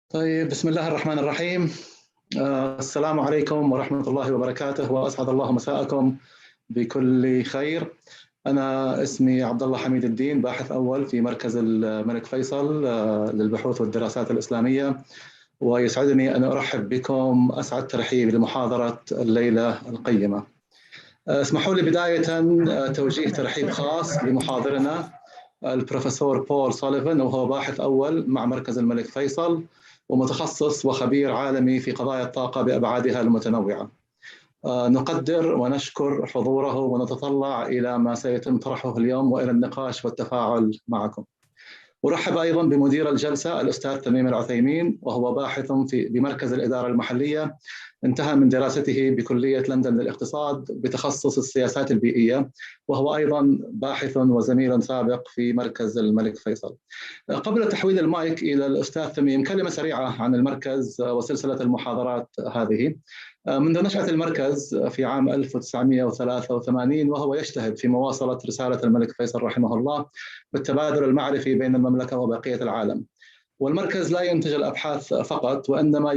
طيب، بسم الله الرحمن الرحيم. السلام عليكم ورحمة الله وبركاته، وأسعد الله مساءكم بكل خير. أنا اسمي عبد الله حميد الدين، باحث أول في مركز الملك فيصل للبحوث والدراسات الإسلامية، ويسعدني أن أرحب بكم أسعد ترحيب لمحاضرة الليلة القيمة. اسمحوا لي بداية توجيه ترحيب خاص لمحاضرنا البروفيسور بول سوليفان، وهو باحث أول مع مركز الملك فيصل ومتخصص وخبير عالمي في قضايا الطاقة بأبعادها المتنوعة. نقدر ونشكر حضوره ونتطلع إلى ما سيتم طرحه اليوم وإلى النقاش والتفاعل معكم. أرحب أيضا بمدير الجلسة الأستاذ تميم العثيمين، وهو باحث بمركز الإدارة المحلية، انتهى من دراسته بكلية لندن للاقتصاد بتخصص السياسات البيئية، وهو أيضا باحث وزميل سابق في مركز الملك فيصل. قبل تحويل المايك إلى الأستاذ تميم، كلمة سريعة عن المركز وسلسلة المحاضرات هذه. منذ نشأة المركز في عام 1983 وهو يجتهد في مواصلة رسالة الملك فيصل رحمه الله بالتبادل المعرفي بين المملكة وبقية العالم. والمركز لا ينتج الأبحاث فقط، وإنما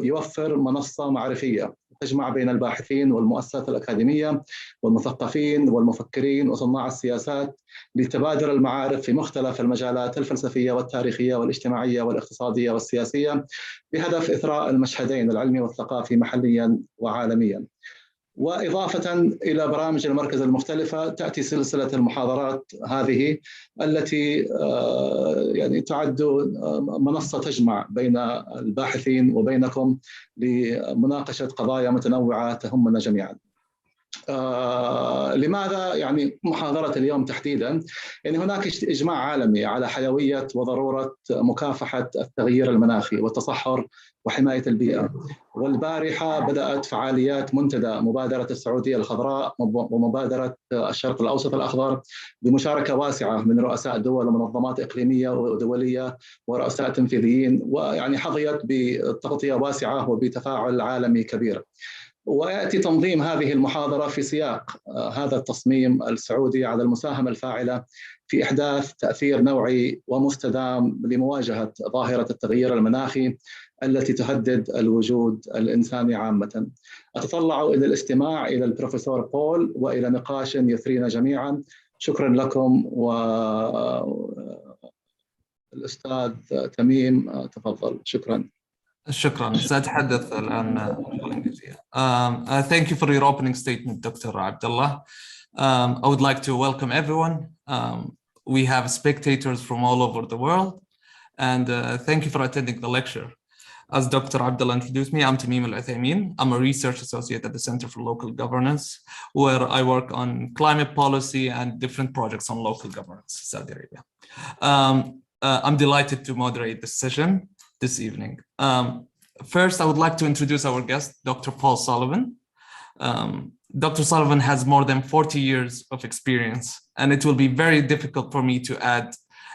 يوفر منصة معرفية تجمع بين الباحثين والمؤسسات الأكاديمية والمثقفين والمفكرين وصناع السياسات لتبادل المعارف في مختلف المجالات الفلسفية والتاريخية والاجتماعية والاقتصادية والسياسية، بهدف إثراء المشهدين العلمي والثقافي محليا وعالميا. وإضافة إلى برامج المركز المختلفة، تأتي سلسلة المحاضرات هذه التي يعني تعد منصة تجمع بين الباحثين وبينكم لمناقشة قضايا متنوعة تهمنا جميعا. لماذا يعني محاضرة اليوم تحديدا؟ يعني هناك إجماع عالمي على حيوية وضرورة مكافحة التغيير المناخي والتصحر وحماية البيئة. والبارحة بدأت فعاليات منتدى مبادرة السعودية الخضراء ومبادرة الشرق الأوسط الأخضر بمشاركة واسعة من رؤساء دول ومنظمات إقليمية ودولية ورؤساء تنفيذيين، ويعني حظيت بتغطية واسعة وبتفاعل عالمي كبير. ويأتي تنظيم هذه المحاضرة في سياق هذا التصميم السعودي على المساهمة الفاعلة في إحداث تأثير نوعي ومستدام لمواجهة ظاهرة التغيير المناخي التي تهدد الوجود الإنساني عامة. أتطلع إلى الاستماع إلى البروفيسور بول وإلى نقاش يثرينا جميعا. شكرا لكم، والأستاذ تميم تفضل. شكرا. شكرا. سأتحدث الآن بالإنجليزية. Thank you for your opening statement, Dr. Abdullah. I would like to welcome everyone. We have spectators from all over the world, and thank you for attending the lecture. As Dr. Abdullah introduced me, I'm Tamim Al-Uthaymin. I'm a research associate at the Center for Local Governance, where I work on climate policy and different projects on local governance, Saudi Arabia. I'm delighted to moderate this session this evening. First, I would like to introduce our guest, Dr. Paul Sullivan. Dr. Sullivan has more than 40 years of experience, and it will be very difficult for me to add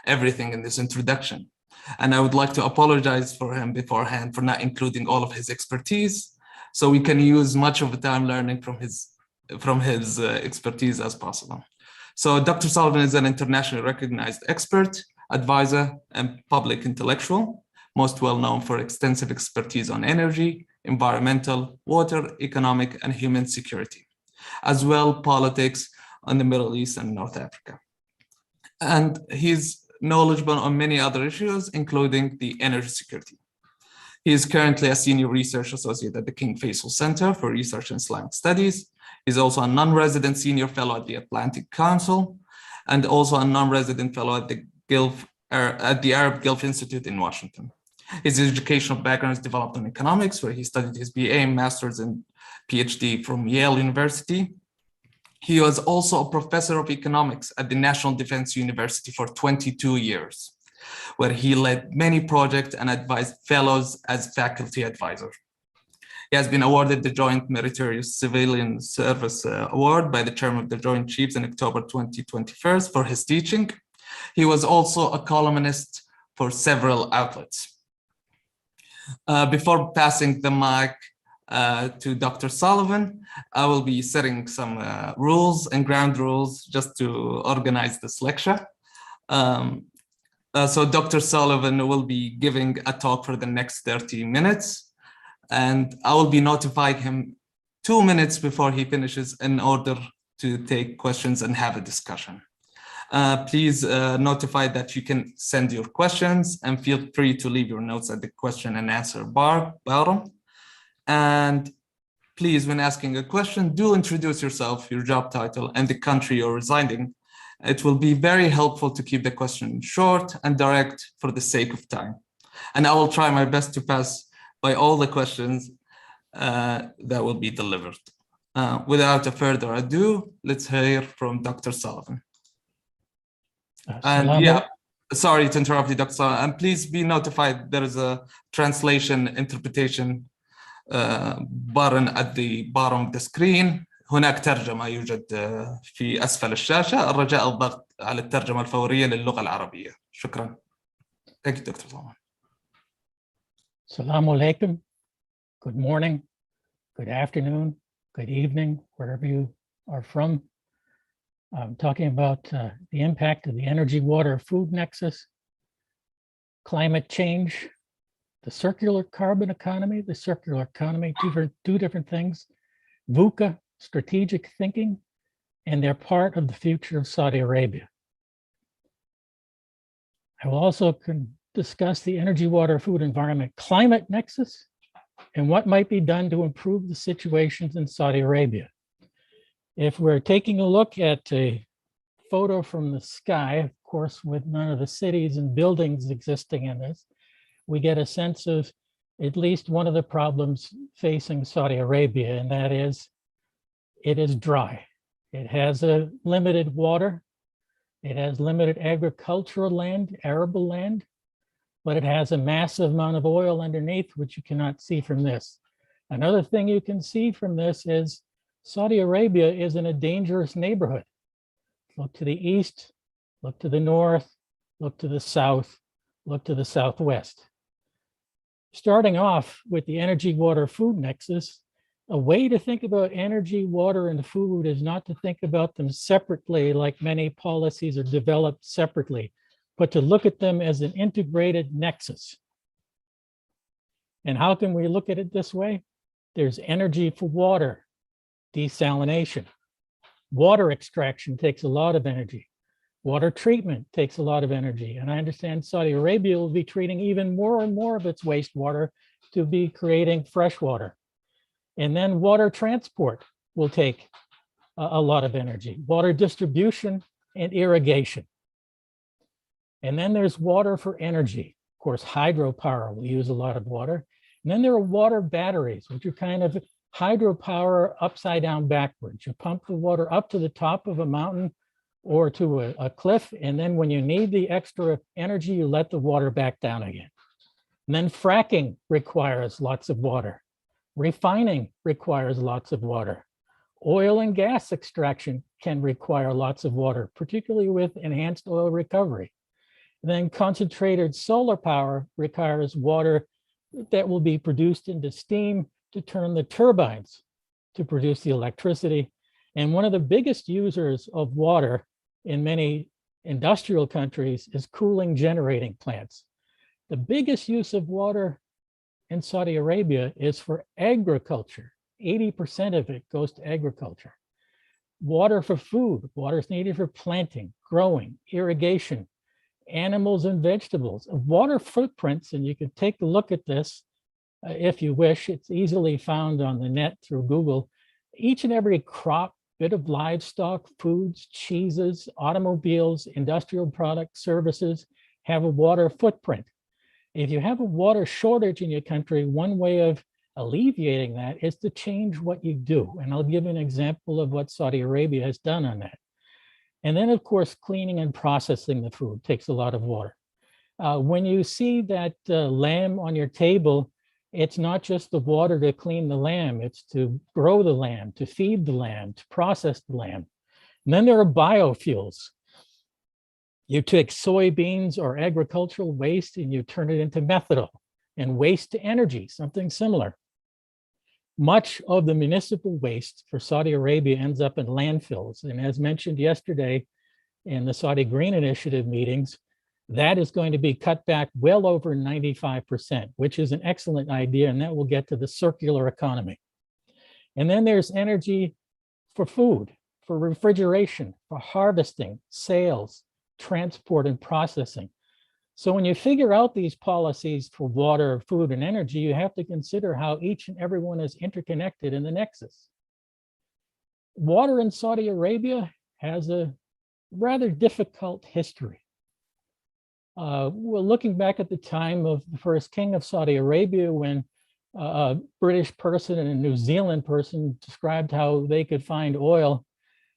everything in this introduction. And I would like to apologize for him beforehand for not including all of his expertise, so we can use much of the time learning from his expertise as possible. So Dr. Sullivan is an internationally recognized expert, advisor, and public intellectual, most well known for extensive expertise on energy, environmental, water, economic, and human security, as well politics on the Middle East and North Africa. And he's knowledgeable on many other issues, including the energy security. He is currently a senior research associate at the King Faisal Center for Research in Islamic Studies. He's also a non-resident senior fellow at the Atlantic Council, and also a non-resident fellow at the Arab Gulf Institute in Washington. His educational background is developed in economics, where he studied his BA, master's, and PhD from Yale University. He was also a professor of economics at the National Defense University for 22 years, where he led many projects and advised fellows as faculty advisor. He has been awarded the Joint Meritorious Civilian Service Award by the Chairman of the Joint Chiefs in October 2021 for his teaching. He was also a columnist for several outlets. Before passing the mic to Dr. Sullivan, I will be setting some rules and ground rules just to organize this lecture. So Dr. Sullivan will be giving a talk for the next 30 minutes, and I will be notifying him 2 minutes before he finishes in order to take questions and have a discussion. Please notify that you can send your questions, and feel free to leave your notes at the question and answer bar bottom. And please, when asking a question, do introduce yourself, your job title, and the country you're residing. It will be very helpful to keep the question short and direct for the sake of time. And I will try my best to pass by all the questions that will be delivered. Without further ado, let's hear from Dr. Sullivan. And yeah, sorry to interrupt you, Dr. Sullivan. And please be notified there is a translation interpretation button at the bottom of the screen. هناك ترجمة يوجد في أسفل الشاشة. الرجاء الضغط على الترجمة الفورية للغة العربية. شكرا. Thank you, Dr. Sullivan. Assalamu alaikum. Good morning, good afternoon, good evening, wherever you are from. I'm talking about the impact of the energy, water, food nexus, climate change, the circular carbon economy, two different things, VUCA, strategic thinking, and they're part of the future of Saudi Arabia. I will also discuss the energy, water, food, environment, climate nexus, and what might be done to improve the situations in Saudi Arabia. If we're taking a look at a photo from the sky, of course, with none of the cities and buildings existing in this, we get a sense of at least one of the problems facing Saudi Arabia, and that is it is dry. It has a limited water. It has limited agricultural land, arable land, but it has a massive amount of oil underneath, which you cannot see from this. Another thing you can see from this is Saudi Arabia is in a dangerous neighborhood. Look to the east, look to the north, look to the south, look to the southwest. Starting off with the energy, water, food nexus, a way to think about energy, water, and food is not to think about them separately like many policies are developed separately, but to look at them as an integrated nexus. And how can we look at it this way? There's energy for water, desalination. Water extraction takes a lot of energy. Water treatment takes a lot of energy. And I understand Saudi Arabia will be treating even more and more of its wastewater to be creating fresh water. And then water transport will take a lot of energy. Water distribution and irrigation. And then there's water for energy. Of course, hydropower will use a lot of water. And then there are water batteries, which are kind of hydropower upside down backwards. You pump the water up to the top of a mountain or to a cliff, and then when you need the extra energy, you let the water back down again. And then fracking requires lots of water. Refining requires lots of water. Oil and gas extraction can require lots of water, particularly with enhanced oil recovery. And then concentrated solar power requires water that will be produced into steam to turn the turbines to produce the electricity. And one of the biggest users of water in many industrial countries is cooling generating plants. The biggest use of water in Saudi Arabia is for agriculture. 80% of it goes to agriculture. Water for food, water is needed for planting, growing, irrigation, animals and vegetables. Water footprints, and you can take a look at this if you wish. It's easily found on the net through Google. Each and every crop, bit of livestock, foods, cheeses, automobiles, industrial products, services have a water footprint. If you have a water shortage in your country, one way of alleviating that is to change what you do. And I'll give an example of what Saudi Arabia has done on that. And then, of course, cleaning and processing the food takes a lot of water. When you see that lamb on your table, it's not just the water to clean the lamb, it's to grow the lamb, to feed the lamb, to process the lamb. And then there are biofuels. You take soybeans or agricultural waste and you turn it into methanol, and waste to energy, something similar. Much of the municipal waste for Saudi Arabia ends up in landfills. And as mentioned yesterday in the Saudi Green Initiative meetings, That is going to be cut back well over 95%, which is an excellent idea, and that will get to the circular economy. And then there's energy for food, for refrigeration, for harvesting, sales, transport, and processing. So when you figure out these policies for water, food, and energy, you have to consider how each and every one is interconnected in the nexus. Water in Saudi Arabia has a rather difficult history. We're looking back at the time of the first king of Saudi Arabia, when a British person and a New Zealand person described how they could find oil.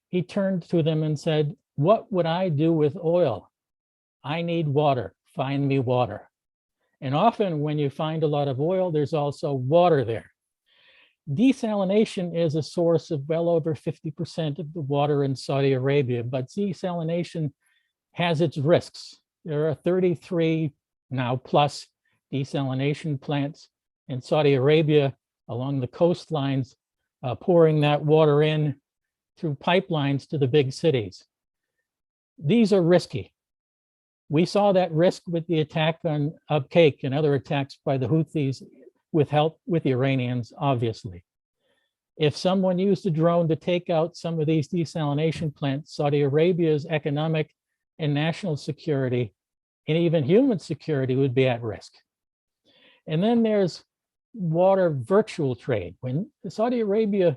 He turned to them and said, "What would I do with oil? I need water. Find me water." And often when you find a lot of oil, there's also water there. Desalination is a source of well over 50% of the water in Saudi Arabia, but desalination has its risks. There are 33 now plus desalination plants in Saudi Arabia along the coastlines, pouring that water in through pipelines to the big cities. These are risky. We saw that risk with the attack on Abqaiq and other attacks by the Houthis with help with the Iranians, obviously. If someone used a drone to take out some of these desalination plants, Saudi Arabia's economic and national security, and even human security, would be at risk. And then there's water virtual trade. When Saudi Arabia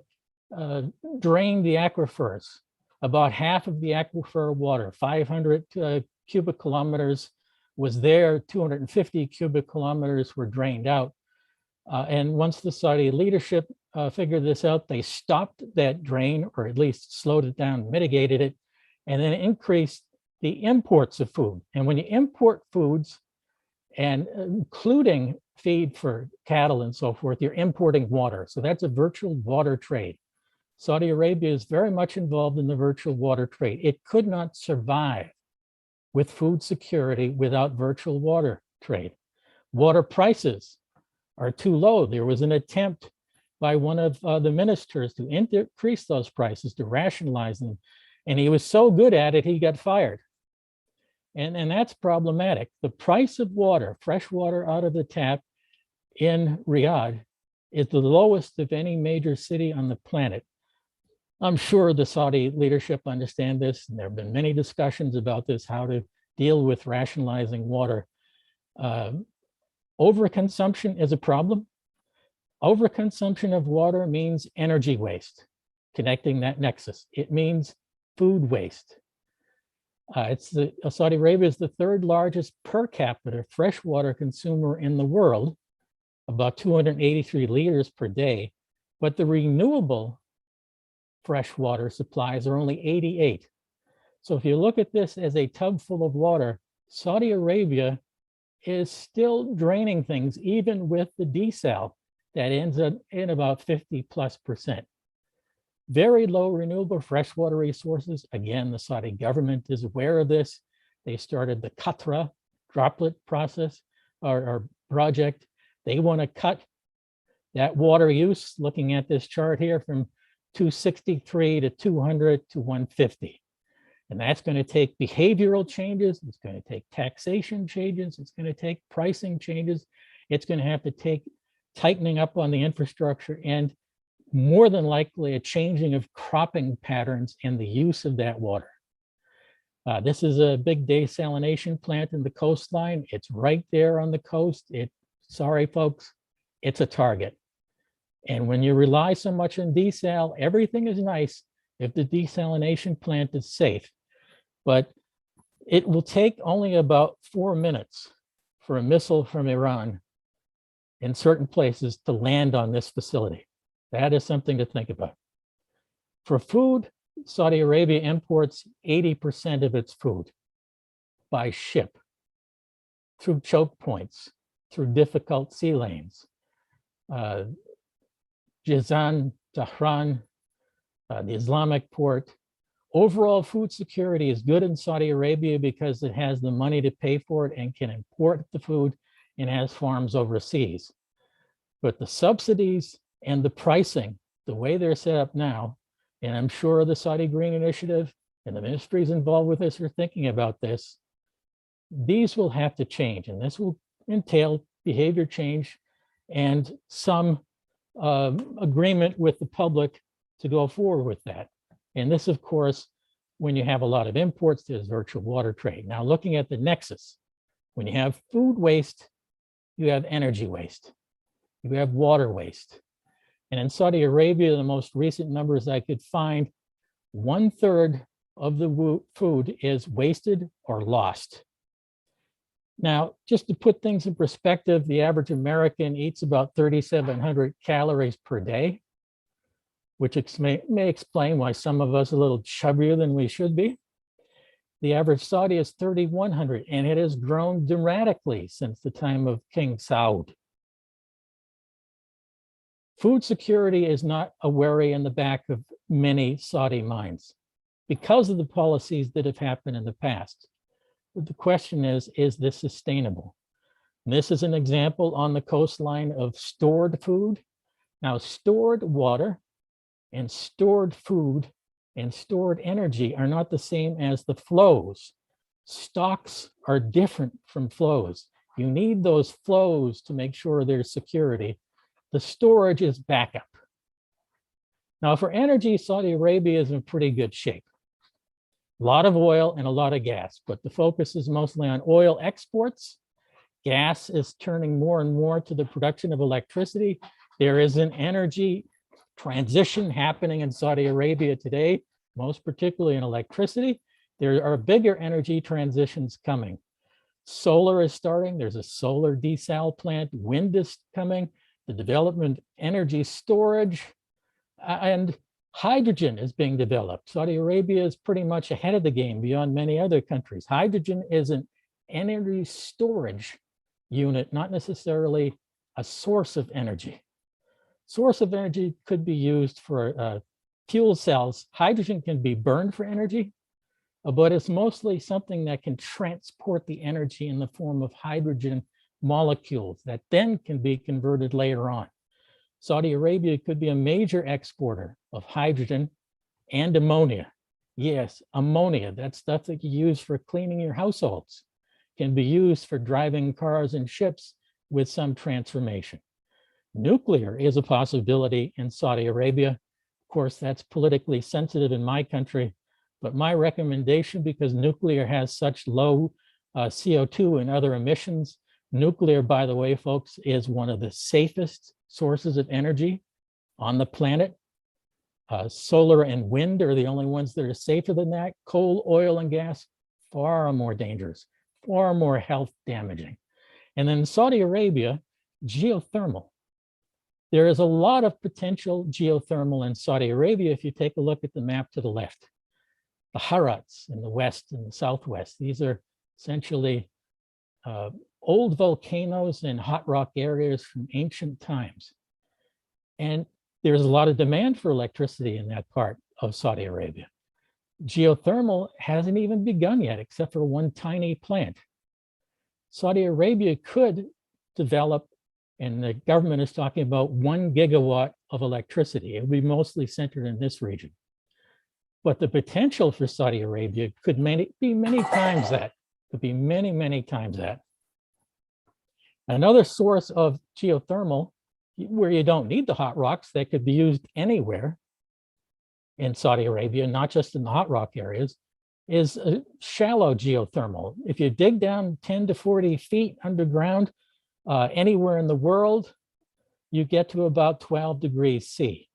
drained the aquifers, about half of the aquifer water, 500 cubic kilometers was there, 250 cubic kilometers were drained out. And once the Saudi leadership figured this out, they stopped that drain, or at least slowed it down, mitigated it, and then increased the imports of food. And when you import foods, and including feed for cattle and so forth, you're importing water. So that's a virtual water trade. Saudi Arabia is very much involved in the virtual water trade. It could not survive with food security without virtual water trade. Water prices are too low. There was an attempt by one of the ministers to increase those prices, to rationalize them. And he was so good at it, he got fired. And that's problematic. The price of water, fresh water out of the tap in Riyadh, is the lowest of any major city on the planet. I'm sure the Saudi leadership understand this, and there have been many discussions about this, how to deal with rationalizing water. Overconsumption is a problem. Overconsumption of water means energy waste, connecting that nexus. It means food waste. Saudi Arabia is the third largest per capita freshwater consumer in the world, about 283 liters per day, but the renewable freshwater supplies are only 88. So if you look at this as a tub full of water, Saudi Arabia is still draining things, even with the desal that ends up in about 50+%. Very low renewable freshwater resources. Again, the Saudi government is aware of this. They started the Qatra droplet process or project. They want to cut that water use, looking at this chart here, from 263 to 200 to 150. And that's going to take behavioral changes. It's going to take taxation changes. It's going to take pricing changes. It's going to have to take tightening up on the infrastructure, and more than likely a changing of cropping patterns and the use of that water. This is a big desalination plant in the coastline. It's right there on the coast. Sorry, folks, it's a target. And when you rely so much on desal, everything is nice if the desalination plant is safe. But it will take only about 4 minutes for a missile from Iran in certain places to land on this facility. That is something to think about. For food, Saudi Arabia imports 80% of its food by ship, through choke points, through difficult sea lanes. Jizan, Tehran, the Islamic port. Overall food security is good in Saudi Arabia because it has the money to pay for it and can import the food and has farms overseas. But the subsidies and the pricing, the way they're set up now, and I'm sure the Saudi Green Initiative and the ministries involved with this are thinking about this, These will have to change, and this will entail behavior change and some agreement with the public to go forward with that. And this, of course, when you have a lot of imports, there's virtual water trade. Now, looking at the nexus, when you have food waste, you have energy waste, you have water waste. And in Saudi Arabia, the most recent numbers I could find, 1/3 of the food is wasted or lost. Now, just to put things in perspective, the average American eats about 3,700 calories per day, which may explain why some of us are a little chubbier than we should be. The average Saudi is 3,100, and it has grown dramatically since the time of King Saud. Food security is not a worry in the back of many Saudi minds because of the policies that have happened in the past. But the question is this sustainable? And this is an example on the coastline of stored food. Now, stored water and stored food and stored energy are not the same as the flows. Stocks are different from flows. You need those flows to make sure there's security. The storage is backup. Now, for energy, Saudi Arabia is in pretty good shape. A lot of oil and a lot of gas, but the focus is mostly on oil exports. Gas is turning more and more to the production of electricity. There is an energy transition happening in Saudi Arabia today, most particularly in electricity. There are bigger energy transitions coming. Solar is starting. There's a solar desal plant. Wind is coming. The development of energy storage, and hydrogen is being developed. Saudi Arabia is pretty much ahead of the game beyond many other countries. Hydrogen is an energy storage unit, not necessarily a source of energy. Source of energy could be used for fuel cells. Hydrogen can be burned for energy, but it's mostly something that can transport the energy in the form of hydrogen molecules that then can be converted later on. Saudi Arabia could be a major exporter of hydrogen and ammonia. Yes, ammonia, that stuff that you use for cleaning your households, can be used for driving cars and ships with some transformation. Nuclear is a possibility in Saudi Arabia. Of course, that's politically sensitive in my country, but my recommendation, because nuclear has such low CO2 and other emissions, nuclear, by the way, folks, is one of the safest sources of energy on the planet. Solar and wind are the only ones that are safer than that. Coal, oil, and gas, far more dangerous, far more health damaging. And then Saudi Arabia, geothermal. There is a lot of potential geothermal in Saudi Arabia if you take a look at the map to the left. The Harats in the west and the southwest, these are essentially old volcanoes and hot rock areas from ancient times. And there's a lot of demand for electricity in that part of Saudi Arabia. Geothermal hasn't even begun yet, except for one tiny plant. Saudi Arabia could develop, and the government is talking about 1 gigawatt of electricity. It would be mostly centered in this region. But the potential for Saudi Arabia could be many times that, could be many, many times that. Another source of geothermal, where you don't need the hot rocks, that could be used anywhere in Saudi Arabia, not just in the hot rock areas, is a shallow geothermal. If you dig down 10 to 40 feet underground, anywhere in the world, you get to about 12 degrees C.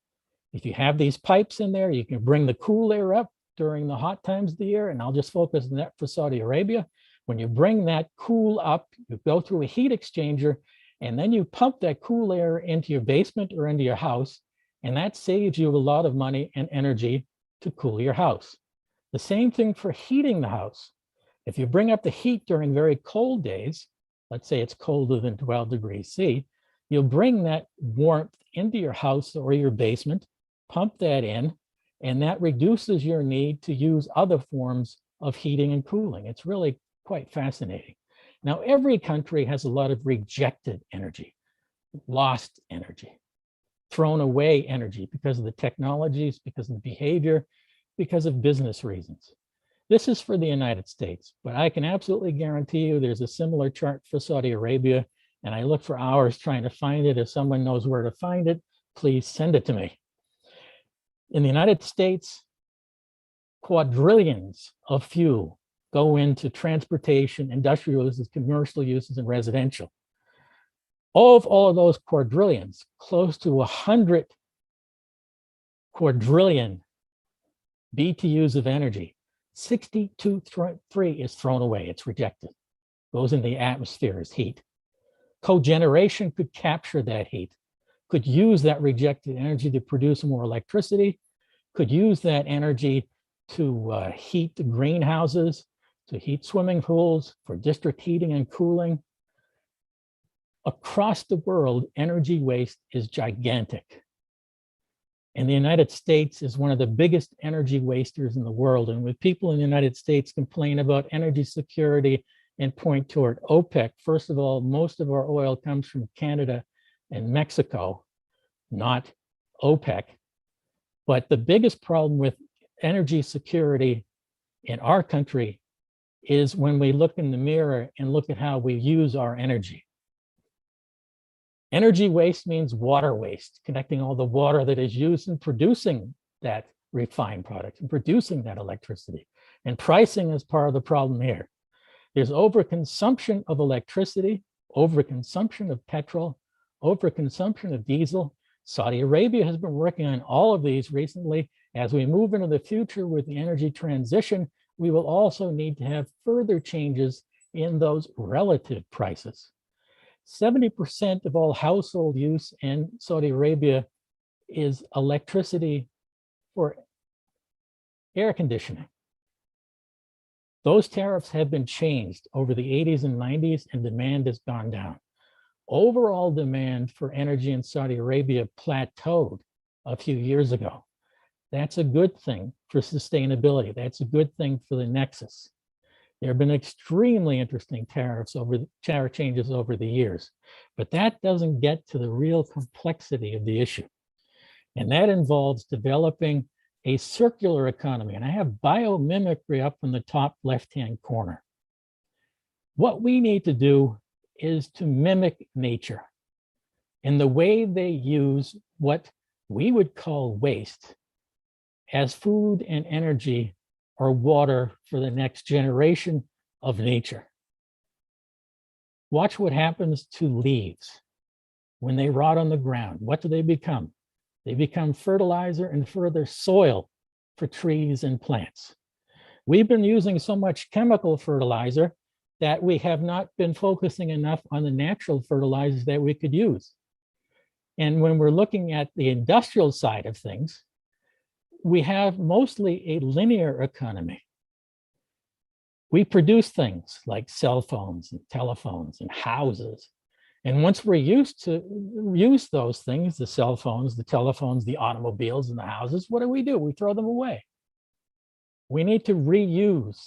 If you have these pipes in there, you can bring the cool air up during the hot times of the year, and I'll just focus on that for Saudi Arabia. When you bring that cool up, you go through a heat exchanger, and then you pump that cool air into your basement or into your house, and that saves you a lot of money and energy to cool your house. The same thing for heating the house. If you bring up the heat during very cold days, let's say it's colder than 12 degrees C, you'll bring that warmth into your house or your basement, pump that in, and that reduces your need to use other forms of heating and cooling. It's really quite fascinating. Now, every country has a lot of rejected energy, lost energy, thrown away energy because of the technologies, because of the behavior, because of business reasons. This is for the United States, but I can absolutely guarantee you there's a similar chart for Saudi Arabia, and I look for hours trying to find it. If someone knows where to find it, please send it to me. In the United States, quadrillions of fuel go into transportation, industrial uses, commercial uses, and residential. Of all of those quadrillions, close to 100 quadrillion BTUs of energy, 62.3 is thrown away, it's rejected, goes in the atmosphere as heat. Cogeneration could capture that heat, could use that rejected energy to produce more electricity, could use that energy to heat the greenhouses, to heat swimming pools, for district heating and cooling. Across the world, energy waste is gigantic. And the United States is one of the biggest energy wasters in the world. And when people in the United States complain about energy security and point toward OPEC, first of all, most of our oil comes from Canada and Mexico, not OPEC. But the biggest problem with energy security in our country is when we look in the mirror and look at how we use our energy. Energy waste means water waste, connecting all the water that is used in producing that refined product and producing that electricity. And pricing is part of the problem here. There's overconsumption of electricity, overconsumption of petrol, overconsumption of diesel. Saudi Arabia has been working on all of these recently. As we move into the future with the energy transition, we will also need to have further changes in those relative prices. 70% of all household use in Saudi Arabia is electricity for air conditioning. Those tariffs have been changed over the 80s and 90s, and demand has gone down. Overall demand for energy in Saudi Arabia plateaued a few years ago. That's a good thing for sustainability. That's a good thing for the Nexus. There have been extremely interesting tariff changes over the years, but that doesn't get to the real complexity of the issue. And that involves developing a circular economy. And I have biomimicry up in the top left-hand corner. What we need to do is to mimic nature. And the way they use what we would call waste as food and energy or water for the next generation of nature. Watch what happens to leaves when they rot on the ground. What do they become? They become fertilizer and further soil for trees and plants. We've been using so much chemical fertilizer that we have not been focusing enough on the natural fertilizers that we could use. And when we're looking at the industrial side of things, we have mostly a linear economy. We produce things like cell phones and telephones and houses. And once we're used to use those things, the cell phones, the telephones, the automobiles, and the houses, what do? We throw them away. We need to reuse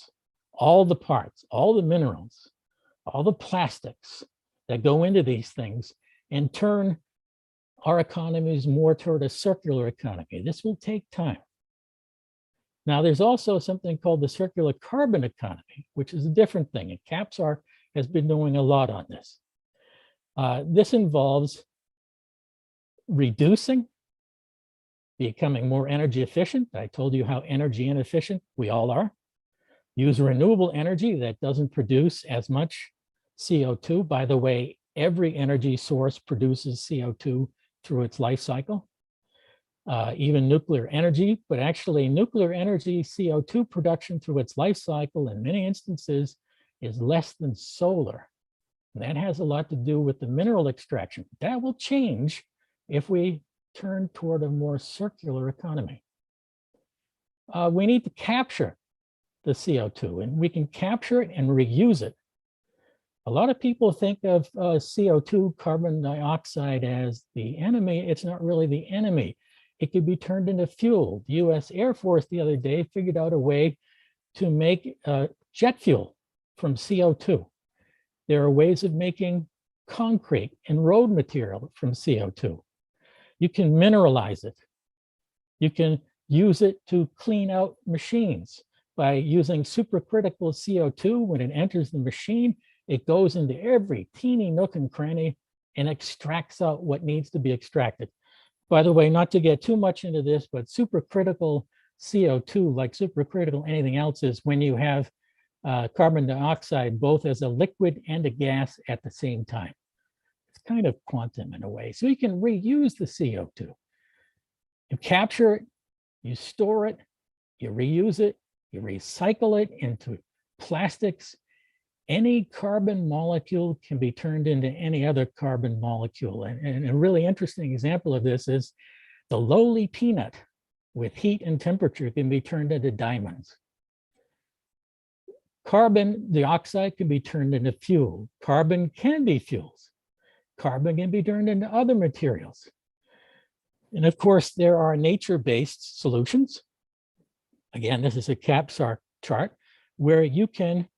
all the parts, all the minerals, all the plastics that go into these things and turn our economies more toward a circular economy. This will take time. Now, there's also something called the circular carbon economy, which is a different thing. And CAPSAR has been doing a lot on this. This involves reducing, becoming more energy efficient. I told you how energy inefficient we all are. Use renewable energy that doesn't produce as much CO2. By the way, every energy source produces CO2 through its life cycle. Even nuclear energy, but actually nuclear energy CO2 production through its life cycle in many instances is less than solar. And that has a lot to do with the mineral extraction. That will change if we turn toward a more circular economy. We need to capture the CO2, and we can capture it and reuse it. A lot of people think of CO2, carbon dioxide, as the enemy. It's not really the enemy. It could be turned into fuel. The US Air Force the other day figured out a way to make jet fuel from CO2. There are ways of making concrete and road material from CO2. You can mineralize it. You can use it to clean out machines. by using supercritical CO2. When it enters the machine, it goes into every teeny nook and cranny and extracts out what needs to be extracted. By the way, not to get too much into this, but supercritical CO2, like supercritical anything else, is when you have carbon dioxide both as a liquid and a gas at the same time. It's kind of quantum in a way. So you can reuse the CO2. You capture it, you store it, you reuse it, you recycle it into plastics. Any carbon molecule can be turned into any other carbon molecule. And a really interesting example of this is the lowly peanut with heat and temperature can be turned into diamonds. Carbon dioxide can be turned into fuel. Carbon can be fuels. Carbon can be turned into other materials. And of course, there are nature-based solutions. Again, this is a CAPSARC chart where you can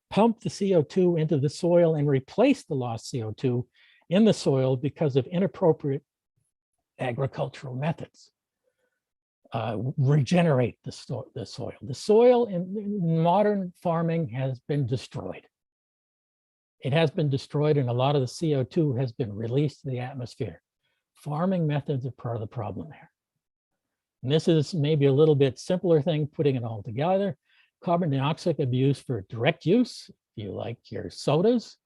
pump the CO2 into the soil and replace the lost CO2 in the soil because of inappropriate agricultural methods. Regenerate the soil. The soil in modern farming has been destroyed. It has been destroyed, and a lot of the CO2 has been released to the atmosphere. Farming methods are part of the problem there. And this is maybe a little bit simpler thing, putting it all together. Carbon dioxide can be used for direct use. If you like your sodas,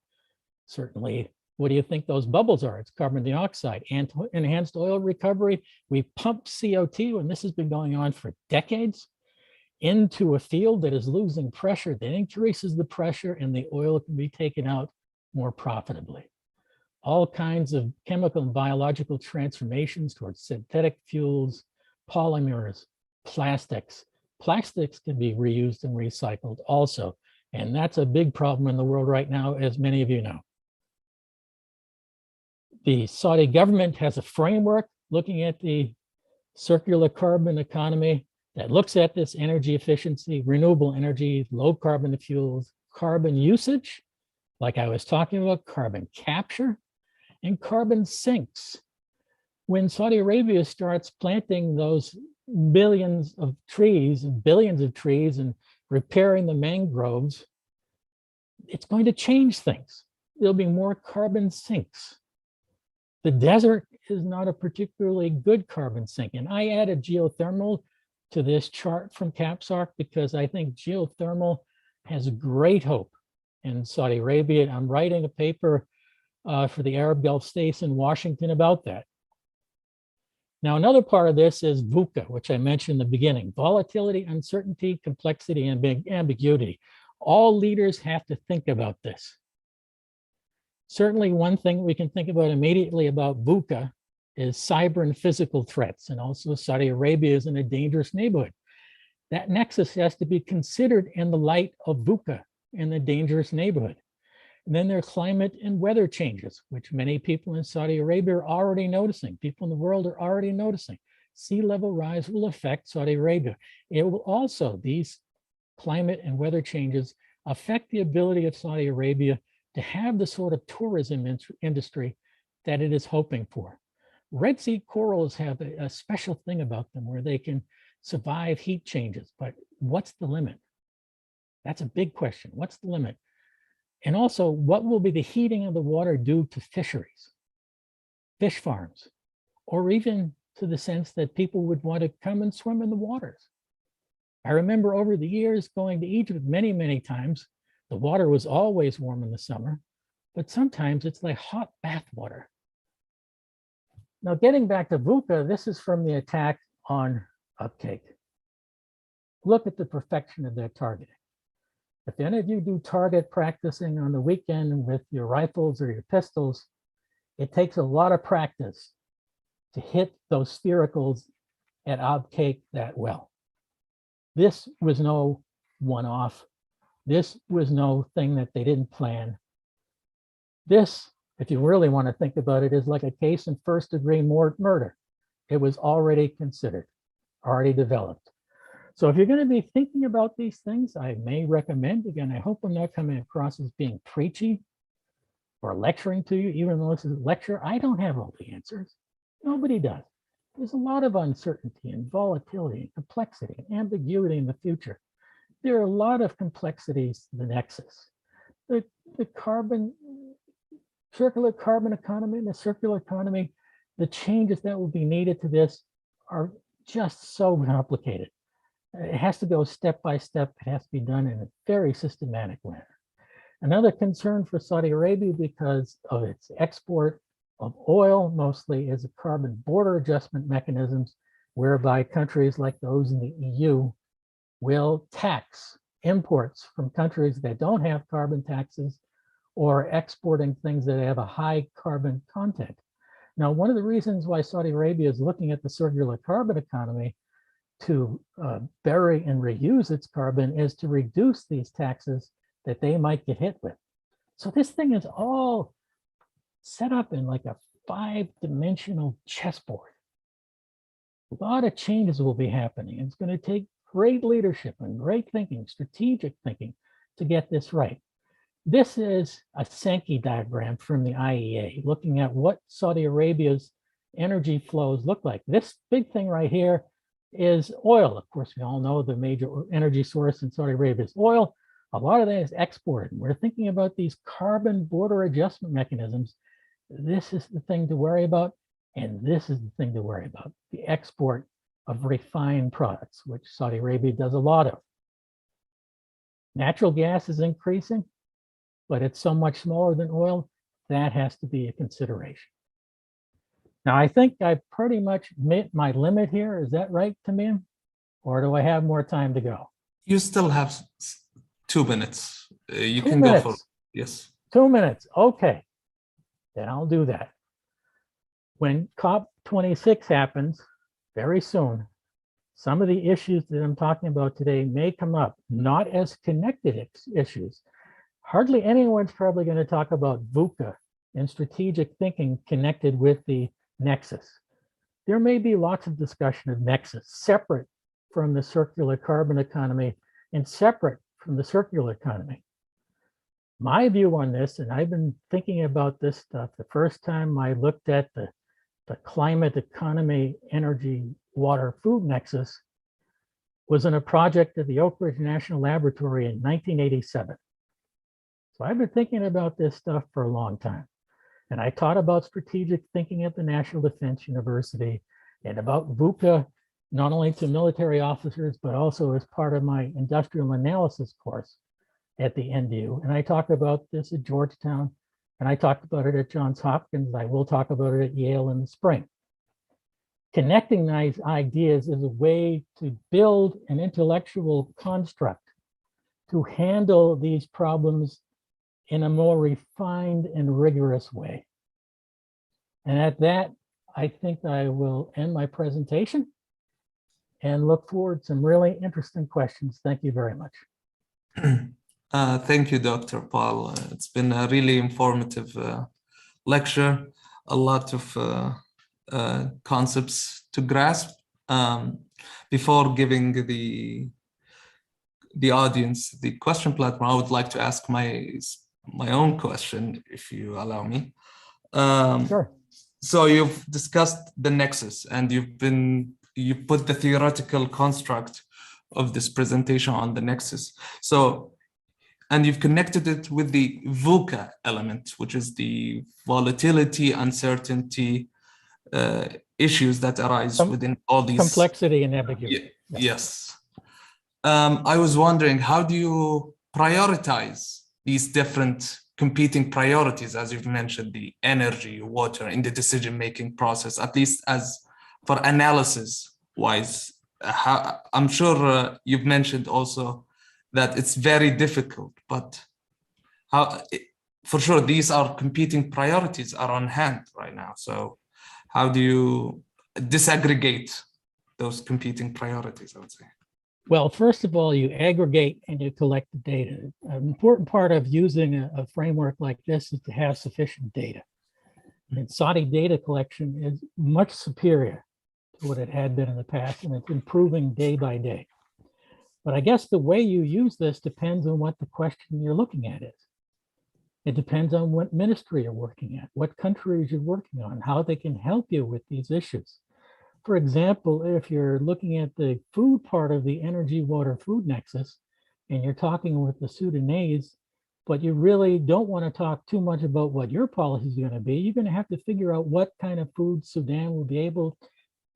certainly, what do you think those bubbles are? It's carbon dioxide. And enhanced oil recovery, we pump CO2, and this has been going on for decades, into a field that is losing pressure. That increases the pressure, and the oil can be taken out more profitably. All kinds of chemical and biological transformations towards synthetic fuels, polymers, plastics. Plastics can be reused and recycled also. And that's a big problem in the world right now, as many of you know. The Saudi government has a framework looking at the circular carbon economy that looks at this energy efficiency, renewable energy, low carbon fuels, carbon usage, like I was talking about, carbon capture, and carbon sinks. When Saudi Arabia starts planting those billions of trees and repairing the mangroves, it's going to change things. There'll be more carbon sinks. The desert is not a particularly good carbon sink. And I added geothermal to this chart from CAPSARC because I think geothermal has great hope in Saudi Arabia. I'm writing a paper for the Arab Gulf states in Washington about that. Now, another part of this is VUCA, which I mentioned in the beginning: volatility, uncertainty, complexity, and ambiguity. All leaders have to think about this. Certainly, one thing we can think about immediately about VUCA is cyber and physical threats, and also Saudi Arabia is in a dangerous neighborhood. That nexus has to be considered in the light of VUCA in the dangerous neighborhood. And then there are climate and weather changes, which many people in Saudi Arabia are already noticing. People in the world are already noticing. Sea level rise will affect Saudi Arabia. It will also, these climate and weather changes affect the ability of Saudi Arabia to have the sort of tourism industry that it is hoping for. Red Sea corals have a special thing about them where they can survive heat changes, but what's the limit? That's a big question. What's the limit? And also, what will be the heating of the water do to fisheries, fish farms, or even to the sense that people would want to come and swim in the waters? I remember over the years going to Egypt many, many times. The water was always warm in the summer, but sometimes it's like hot bath water. Now, getting back to VUCA, this is from the attack on Uptake. Look at the perfection of their targeting. If any of you do target practicing on the weekend with your rifles or your pistols, it takes a lot of practice to hit those sphericals at Uptake that well. This was no one-off. This was no thing that they didn't plan. This, if you really want to think about it, is like a case in first-degree murder. It was already considered, already developed. So if you're going to be thinking about these things, I may recommend, again, I hope I'm not coming across as being preachy or lecturing to you, even though this is a lecture. I don't have all the answers. Nobody does. There's a lot of uncertainty and volatility and complexity and ambiguity in the future. There are a lot of complexities to the Nexus. The circular carbon economy and the circular economy, the changes that will be needed to this are just so complicated. It has to go step by step. It has to be done in a very systematic manner. Another concern for Saudi Arabia, because of its export of oil mostly, is a carbon border adjustment mechanisms, whereby countries like those in the EU will tax imports from countries that don't have carbon taxes or exporting things that have a high carbon content. Now, one of the reasons why Saudi Arabia is looking at the circular carbon economy to bury and reuse its carbon is to reduce these taxes that they might get hit with. So this thing is all set up in like a 5-dimensional chessboard. A lot of changes will be happening. It's going to take great leadership and great thinking, strategic thinking to get this right. This is a Sankey diagram from the IEA, looking at what Saudi Arabia's energy flows look like. This big thing right here is oil. Of course, we all know the major energy source in Saudi Arabia is oil. A lot of that is exported. We're thinking about these carbon border adjustment mechanisms. This is the thing to worry about, and this is the thing to worry about, the export of refined products, which Saudi Arabia does a lot of. Natural gas is increasing, but it's so much smaller than oil, that has to be a consideration. Now, I think I pretty much met my limit here. Is that right, Tamim? Or do I have more time to go? You still have 2 minutes. You 2 can minutes. go for, yes. 2 minutes, okay. Then I'll do that. When COP26 happens very soon, some of the issues that I'm talking about today may come up, not as connected issues. Hardly anyone's probably going to talk about VUCA and strategic thinking connected with the Nexus. There may be lots of discussion of Nexus separate from the circular carbon economy and separate from the circular economy. My view on this, and I've been thinking about this stuff, the first time I looked at the climate, economy, energy, water, food nexus was in a project at the Oak Ridge National Laboratory in 1987. So I've been thinking about this stuff for a long time. And I taught about strategic thinking at the National Defense University and about VUCA, not only to military officers, but also as part of my industrial analysis course at the NDU. And I talked about this at Georgetown, and I talked about it at Johns Hopkins. I will talk about it at Yale in the spring. Connecting these ideas is a way to build an intellectual construct to handle these problems in a more refined and rigorous way. And at that, I think I will end my presentation and look forward to some really interesting questions. Thank you very much. Thank you, Dr. Paul. It's been a really informative lecture, a lot of concepts to grasp. Before giving the audience the question platform, I would like to ask my own question, if you allow me. Sure. So you've discussed the Nexus, and you put the theoretical construct of this presentation on the Nexus. So, and you've connected it with the VUCA element, which is the volatility, uncertainty, issues that arise within all these complexity and ambiguity. Yes. I was wondering, how do you prioritize these different competing priorities, as you've mentioned, the energy, water, in the decision-making process, at least as for analysis-wise? I'm sure you've mentioned also that it's very difficult, but for sure these are competing priorities are on hand right now. So how do you disaggregate those competing priorities, I would say? Well, first of all, you aggregate and you collect the data. An important part of using a framework like this is to have sufficient data. And Saudi data collection is much superior to what it had been in the past, and it's improving day by day. But I guess the way you use this depends on what the question you're looking at is. It depends on what ministry you're working at, what countries you're working on, how they can help you with these issues. For example, if you're looking at the food part of the energy, water, food nexus, and you're talking with the Sudanese, but you really don't want to talk too much about what your policy is going to be, you're going to have to figure out what kind of food Sudan will be able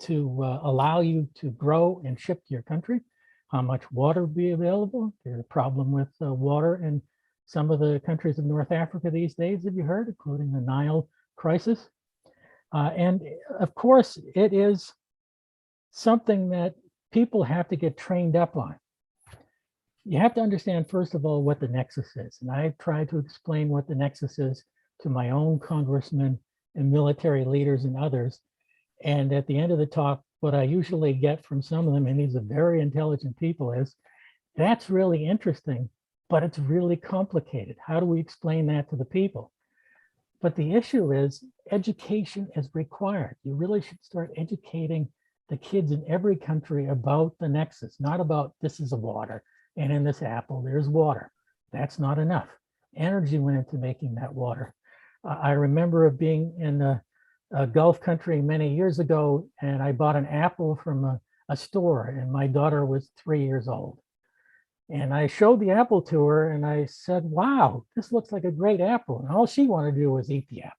to allow you to grow and ship to your country, how much water will be available. There's a problem with water in some of the countries of North Africa these days, have you heard, including the Nile crisis. And of course, it is something that people have to get trained up on. You have to understand, first of all, what the nexus is. And I tried to explain what the nexus is to my own congressmen and military leaders and others. And at the end of the talk, what I usually get from some of them, and these are very intelligent people, is that's really interesting, but it's really complicated. How do we explain that to the people? But the issue is education is required. You really should start educating the kids in every country about the nexus, not about this is a water and in this apple there's water. That's not enough. Energy went into making that water. I remember being in a Gulf country many years ago, and I bought an apple from a store, and my daughter was 3 years old. And I showed the apple to her and I said, wow, this looks like a great apple. And all she wanted to do was eat the apple.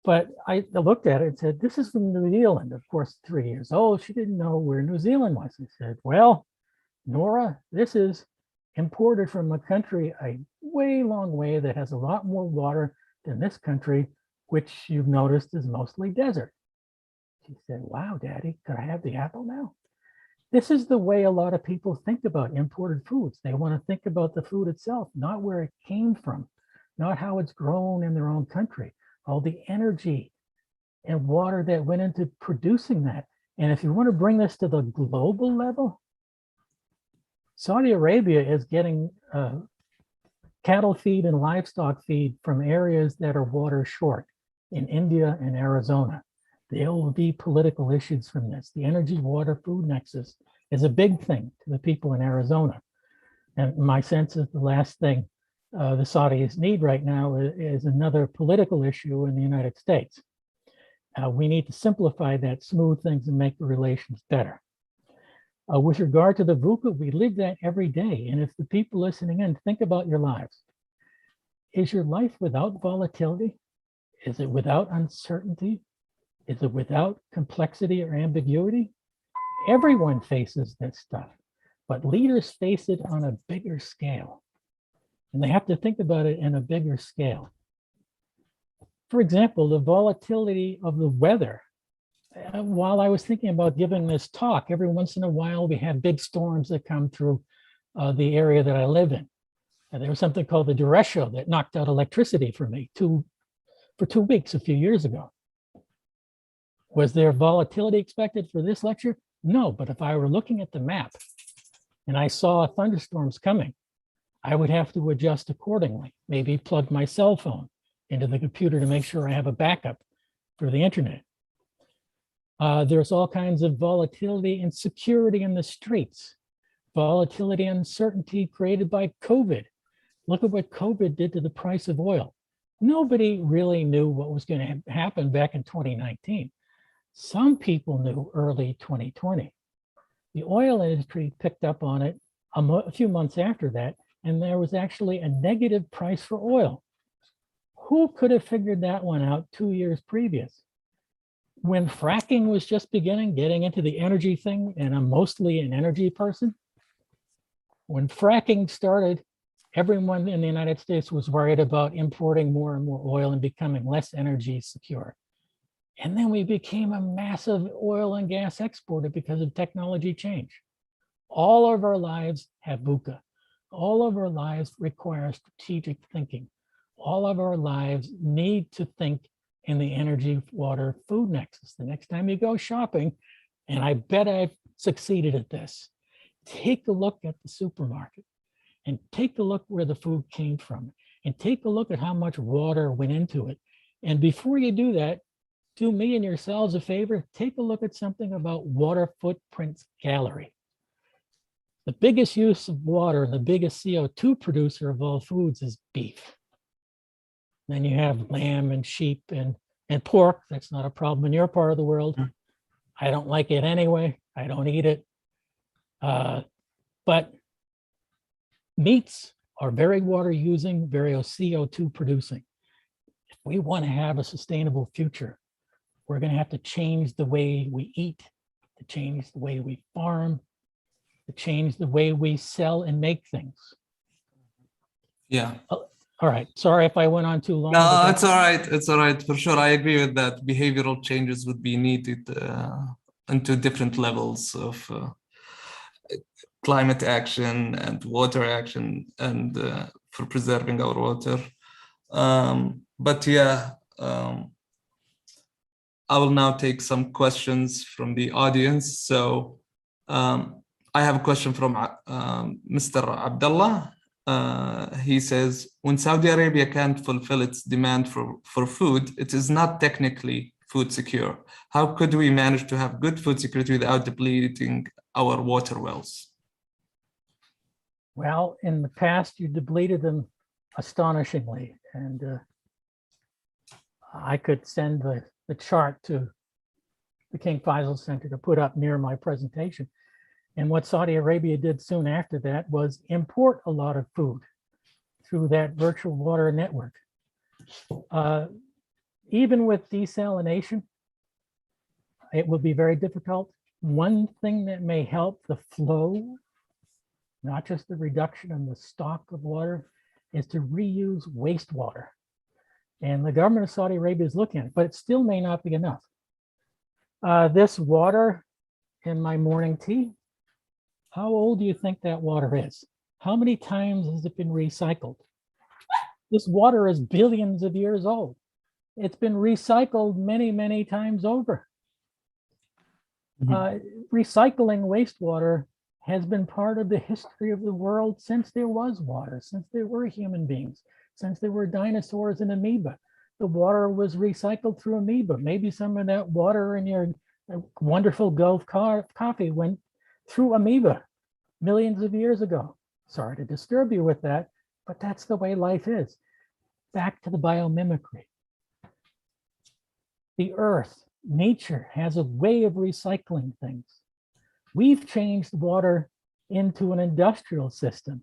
But I looked at it and said, this is from New Zealand. Of course, 3 years old, she didn't know where New Zealand was. I said, well, Nora, this is imported from a country a way long way that has a lot more water than this country, which you've noticed is mostly desert. She said, wow, Daddy, could I have the apple now? This is the way a lot of people think about imported foods. They want to think about the food itself, not where it came from, not how it's grown in their own country, all the energy and water that went into producing that. And if you want to bring this to the global level, Saudi Arabia is getting cattle feed and livestock feed from areas that are water short in India and Arizona. There will be political issues from this. The energy, water, food nexus is a big thing to the people in Arizona. And my sense is the last thing the Saudis need right now is another political issue in the United States. We need to simplify that, smooth things, and make the relations better. With regard to the VUCA, we live that every day. And if the people listening in, think about your lives. Is your life without volatility? Is it without uncertainty? Is it without complexity or ambiguity? Everyone faces this stuff, but leaders face it on a bigger scale. And they have to think about it in a bigger scale. For example, the volatility of the weather. While I was thinking about giving this talk, every once in a while we have big storms that come through the area that I live in. And there was something called the derecho that knocked out electricity for me for 2 weeks a few years ago. Was there volatility expected for this lecture? No, but if I were looking at the map and I saw thunderstorms coming, I would have to adjust accordingly, maybe plug my cell phone into the computer to make sure I have a backup for the internet. There's all kinds of volatility and security in the streets, volatility and uncertainty created by COVID. Look at what COVID did to the price of oil. Nobody really knew what was going to happen back in 2019. Some people knew early 2020. The oil industry picked up on it a few months after that, and there was actually a negative price for oil. Who could have figured that one out 2 years previous? When fracking was just beginning, getting into the energy thing, and I'm mostly an energy person, when fracking started, everyone in the United States was worried about importing more and more oil and becoming less energy secure. And then we became a massive oil and gas exporter because of technology change. All of our lives have VUCA. All of our lives require strategic thinking. All of our lives need to think in the energy, water, food nexus. The next time you go shopping, and I bet I've succeeded at this, take a look at the supermarket and take a look where the food came from and take a look at how much water went into it. And before you do that, do me and yourselves a favor, take a look at something about Water Footprints Gallery. The biggest use of water, the biggest CO2 producer of all foods is beef. Then you have lamb and sheep and pork. That's not a problem in your part of the world. I don't like it anyway. I don't eat it. But meats are very water using, very CO2 producing. If we want to have a sustainable future, we're going to have to change the way we eat, to change the way we farm, to change the way we sell and make things. Yeah. All right. Sorry if I went on too long. No, it's all right. It's all right. For sure. I agree with that. Behavioral changes would be needed into different levels of climate action and water action and for preserving our water. But yeah, I will now take some questions from the audience. So I have a question from Mr. Abdullah. He says, when Saudi Arabia can't fulfill its demand for food, it is not technically food secure. How could we manage to have good food security without depleting our water wells? Well, in the past, you depleted them astonishingly. And I could send the chart to the King Faisal Center to put up near my presentation. And what Saudi Arabia did soon after that was import a lot of food through that virtual water network. Even with desalination, it will be very difficult. One thing that may help the flow, not just the reduction in the stock of water, is to reuse wastewater. And the government of Saudi Arabia is looking at it, but it still may not be enough. This water in my morning tea, how old do you think that water is? How many times has it been recycled? This water is billions of years old. It's been recycled many, many times over. Recycling wastewater has been part of the history of the world since there was water, since there were human beings, since there were dinosaurs and amoeba. The water was recycled through amoeba. Maybe some of that water in your wonderful Gulf coffee went through amoeba millions of years ago. Sorry to disturb you with that, but that's the way life is. Back to the biomimicry. The earth, nature has a way of recycling things. We've changed water into an industrial system.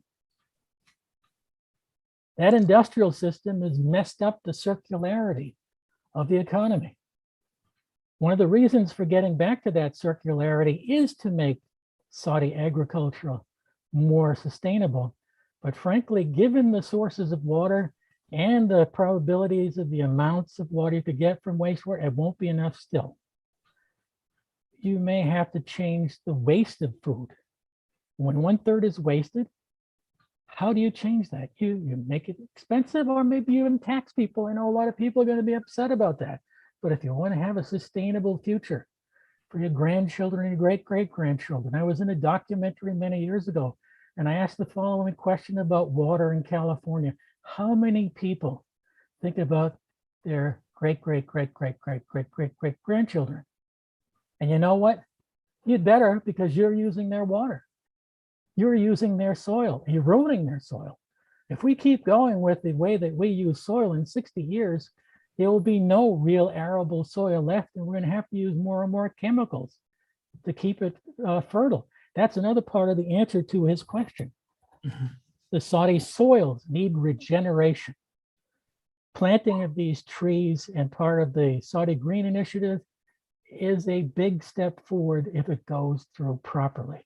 That industrial system has messed up the circularity of the economy. One of the reasons for getting back to that circularity is to make Saudi agriculture more sustainable. But frankly, given the sources of water and the probabilities of the amounts of water you could get from wastewater, it won't be enough still. You may have to change the waste of food. When 1/3 is wasted, how do you change that? You make it expensive, or maybe you even tax people. I know a lot of people are going to be upset about that. But if you want to have a sustainable future for your grandchildren and your great-great-grandchildren, I was in a documentary many years ago, and I asked the following question about water in California. How many people think about their great-great-great-great-great-great-great-grandchildren? And you know what? You'd better, because you're using their water. You're using their soil, eroding their soil. If we keep going with the way that we use soil in 60 years, there will be no real arable soil left, and we're going to have to use more and more chemicals to keep it fertile. That's another part of the answer to his question. The Saudi soils need regeneration. Planting of these trees and part of the Saudi Green Initiative is a big step forward if it goes through properly.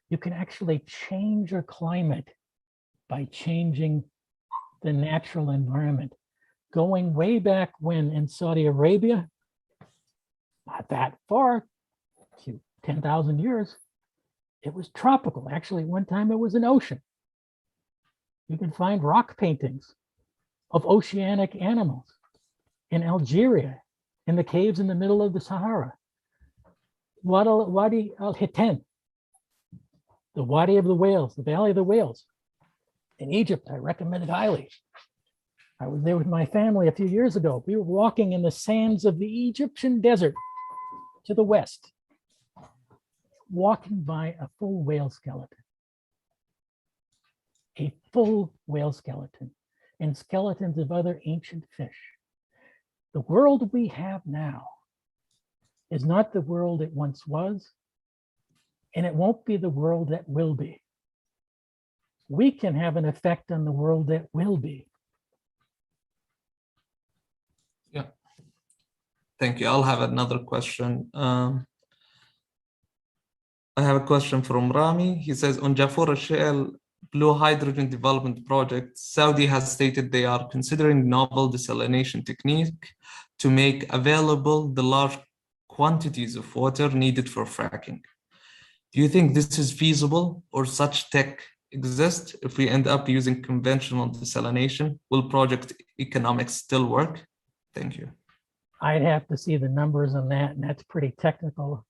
You can actually change your climate by changing the natural environment. Going way back when in Saudi Arabia, not that far, 10,000 years, it was tropical. Actually, one time it was an ocean. You can find rock paintings of oceanic animals in Algeria, in the caves in the middle of the Sahara. Wadi al-Hitan, the Wadi of the Whales, the Valley of the Whales. In Egypt, I recommend it highly. I was there with my family a few years ago. We were walking in the sands of the Egyptian desert to the west, walking by a full whale skeleton. A full whale skeleton and skeletons of other ancient fish. The world we have now is not the world it once was, and it won't be the world that will be. We can have an effect on the world that will be. Yeah. Thank you. I'll have another question. I have a question from Rami. He says, on Jafurah Shale blue hydrogen development project, Saudi has stated they are considering novel desalination technique to make available the large quantities of water needed for fracking. Do you think this is feasible, or such tech exist? If we end up using conventional desalination, will project economics still work? Thank you. I'd have to see the numbers on that, and that's pretty technical.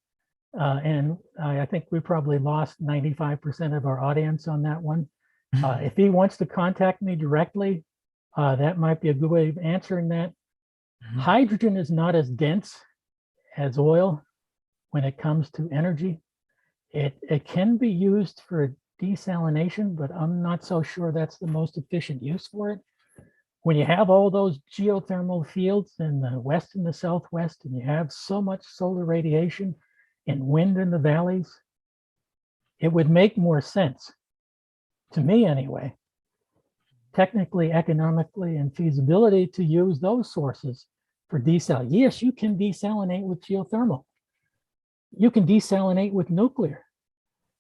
And I think we probably lost 95% of our audience on that one. If he wants to contact me directly, that might be a good way of answering that. Hydrogen is not as dense as oil when it comes to energy. It can be used for desalination, but I'm not so sure that's the most efficient use for it. When you have all those geothermal fields in the west and the southwest, and you have so much solar radiation and wind in the valleys, it would make more sense, to me anyway, technically, economically, and feasibility to use those sources for desal. Yes, you can desalinate with geothermal. You can desalinate with nuclear.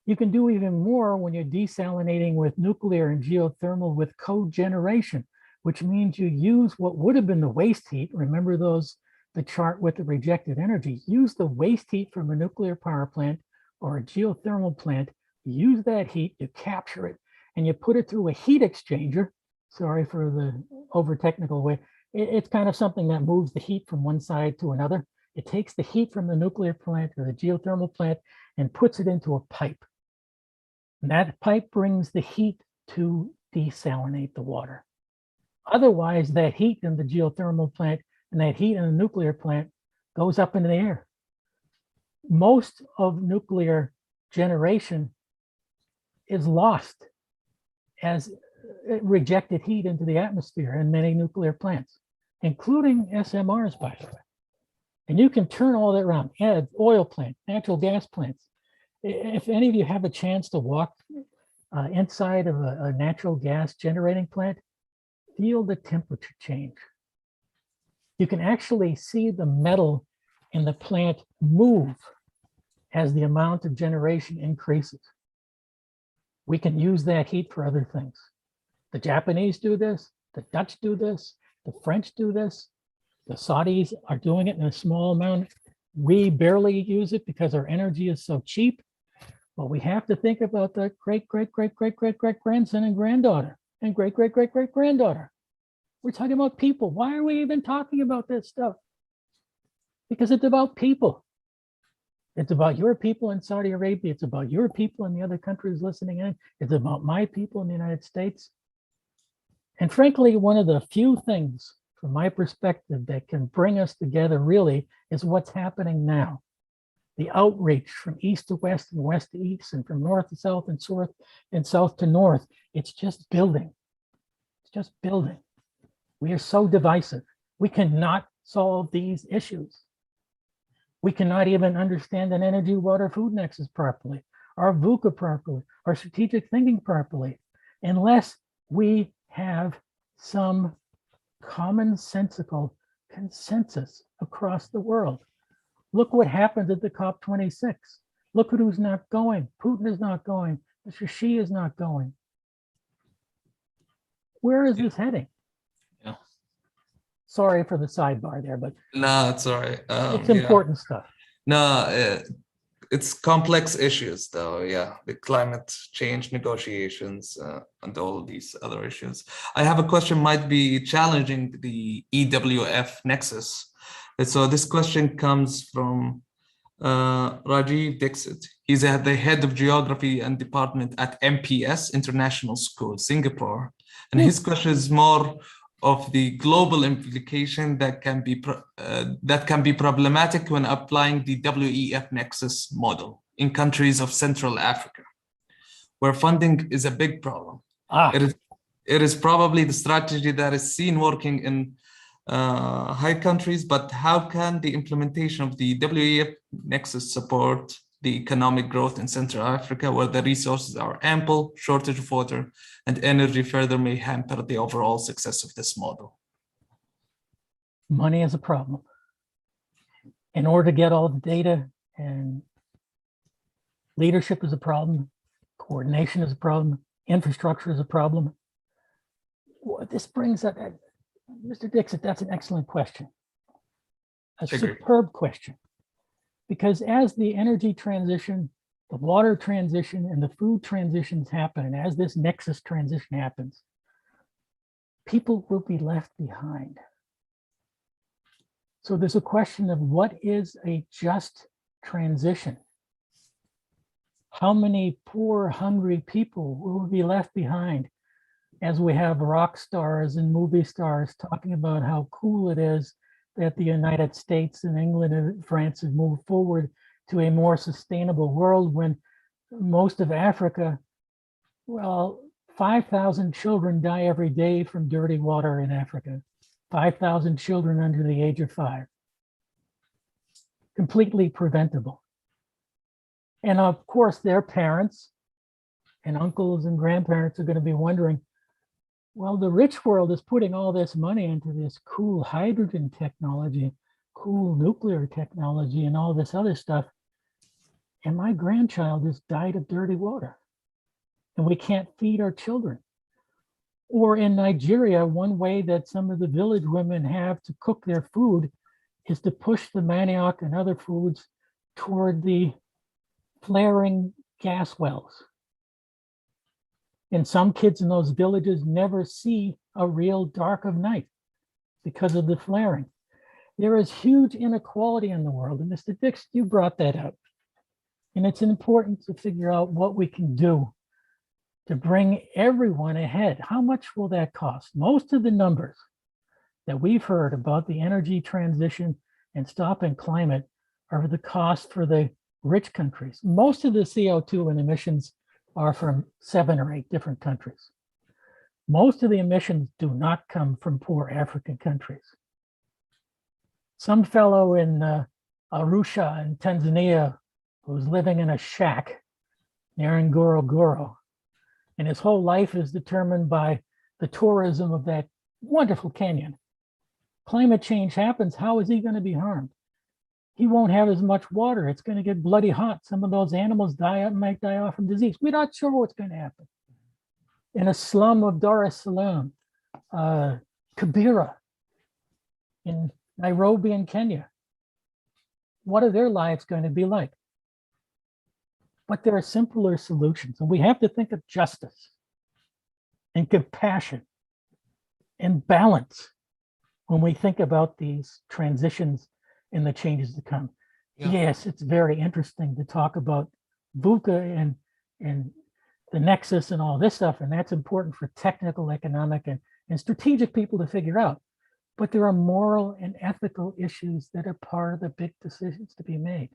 You can do even more when you're desalinating with nuclear and geothermal with cogeneration, which means you use what would have been the waste heat. Remember the chart with the rejected energy. Use the waste heat from a nuclear power plant or a geothermal plant. Use that heat, you capture it, and you put it through a heat exchanger. Sorry for the over-technical way. It's kind of something that moves the heat from one side to another. It takes the heat from the nuclear plant or the geothermal plant and puts it into a pipe. And that pipe brings the heat to desalinate the water. Otherwise, that heat in the geothermal plant and that heat in the nuclear plant goes up into the air. Most of nuclear generation is lost as rejected heat into the atmosphere in many nuclear plants, including SMRs, by the way. And you can turn all that around, add oil plants, natural gas plants. If any of you have a chance to walk inside of a natural gas generating plant, feel the temperature change. You can actually see the metal in the plant move as the amount of generation increases. We can use that heat for other things. The Japanese do this, the Dutch do this, the French do this, the Saudis are doing it in a small amount. We barely use it because our energy is so cheap, but we have to think about the great-great-great-great-great-great-grandson and granddaughter and great-great-great-great-granddaughter. We're talking about people. Why are we even talking about this stuff? Because it's about people. It's about your people in Saudi Arabia. It's about your people in the other countries listening in. It's about my people in the United States. And frankly, one of the few things from my perspective that can bring us together really is what's happening now. The outreach from east to west and west to east and from north to south and south to north. It's just building. It's just building. We are so divisive. We cannot solve these issues. We cannot even understand an energy, water, food nexus properly, our VUCA properly, our strategic thinking properly, unless we have some commonsensical consensus across the world. Look what happened at the COP26. Look at who's not going. Putin is not going. Mr. Xi is not going. Where is this heading? Yeah. Sorry for the sidebar there, but no, it's all right. It's important stuff. No, it's complex issues, though. Yeah, the climate change negotiations and all these other issues. I have a question might be challenging the EWF Nexus. And so this question comes from Rajiv Dixit. He's at the head of geography and department at MPS International School, Singapore. And his question is more of the global implication that can be problematic when applying the WEF Nexus model in countries of Central Africa, where funding is a big problem. It is probably the strategy that is seen working in high countries, but how can the implementation of the WEF Nexus support the economic growth in Central Africa, where the resources are ample, shortage of water and energy further may hamper the overall success of this model? Money is a problem. In order to get all the data, and leadership is a problem, coordination is a problem, infrastructure is a problem. Well, this brings up, Mr. Dixit, that's an excellent question. A superb question. Because as the energy transition, the water transition, and the food transitions happen, and as this nexus transition happens, people will be left behind. So there's a question of what is a just transition? How many poor, hungry people will be left behind as we have rock stars and movie stars talking about how cool it is that the United States and England and France have moved forward to a more sustainable world, when most of Africa, well, 5,000 children die every day from dirty water in Africa. 5,000 children under the age of 5. Completely preventable. And of course, their parents and uncles and grandparents are going to be wondering, well, the rich world is putting all this money into this cool hydrogen technology, cool nuclear technology, and all this other stuff. And my grandchild has died of dirty water. And we can't feed our children. Or in Nigeria, one way that some of the village women have to cook their food is to push the manioc and other foods toward the flaring gas wells. And some kids in those villages never see a real dark of night because of the flaring. There is huge inequality in the world. And Mr. Dix, you brought that up. And it's important to figure out what we can do to bring everyone ahead. How much will that cost? Most of the numbers that we've heard about the energy transition and stopping climate are the cost for the rich countries. Most of the CO2 and emissions are from 7 or 8 different countries. Most of the emissions do not come from poor African countries. Some fellow in Arusha in Tanzania who's living in a shack near Ngorongoro, and his whole life is determined by the tourism of that wonderful canyon. Climate change happens, how is he going to be harmed? He won't have as much water. It's going to get bloody hot. Some of those animals might die off from disease. We're not sure what's going to happen. In a slum of Dar es Salaam, Kibera, in Nairobi in Kenya, what are their lives going to be like? But there are simpler solutions, and we have to think of justice and compassion and balance when we think about these transitions and the changes to come. Yeah. Yes, it's very interesting to talk about VUCA and the Nexus and all this stuff, and that's important for technical, economic, and strategic people to figure out. But there are moral and ethical issues that are part of the big decisions to be made.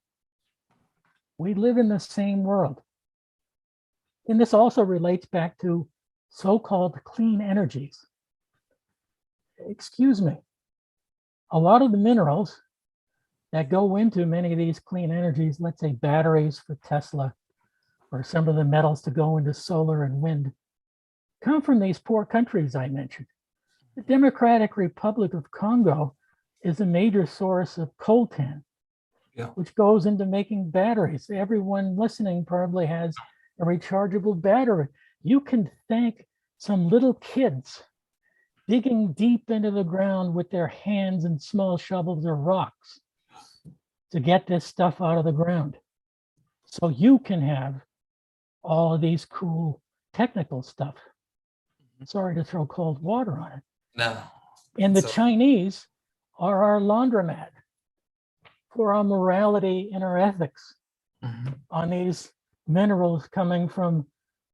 We live in the same world. And this also relates back to so-called clean energies. Excuse me, a lot of the minerals that go into many of these clean energies, let's say batteries for Tesla, or some of the metals to go into solar and wind, come from these poor countries I mentioned. The Democratic Republic of Congo is a major source of coltan, which goes into making batteries. Everyone listening probably has a rechargeable battery. You can thank some little kids digging deep into the ground with their hands and small shovels or rocks to get this stuff out of the ground. So you can have all of these cool technical stuff. Sorry to throw cold water on it. No. And the Chinese are our laundromat for our morality and our ethics on these minerals coming from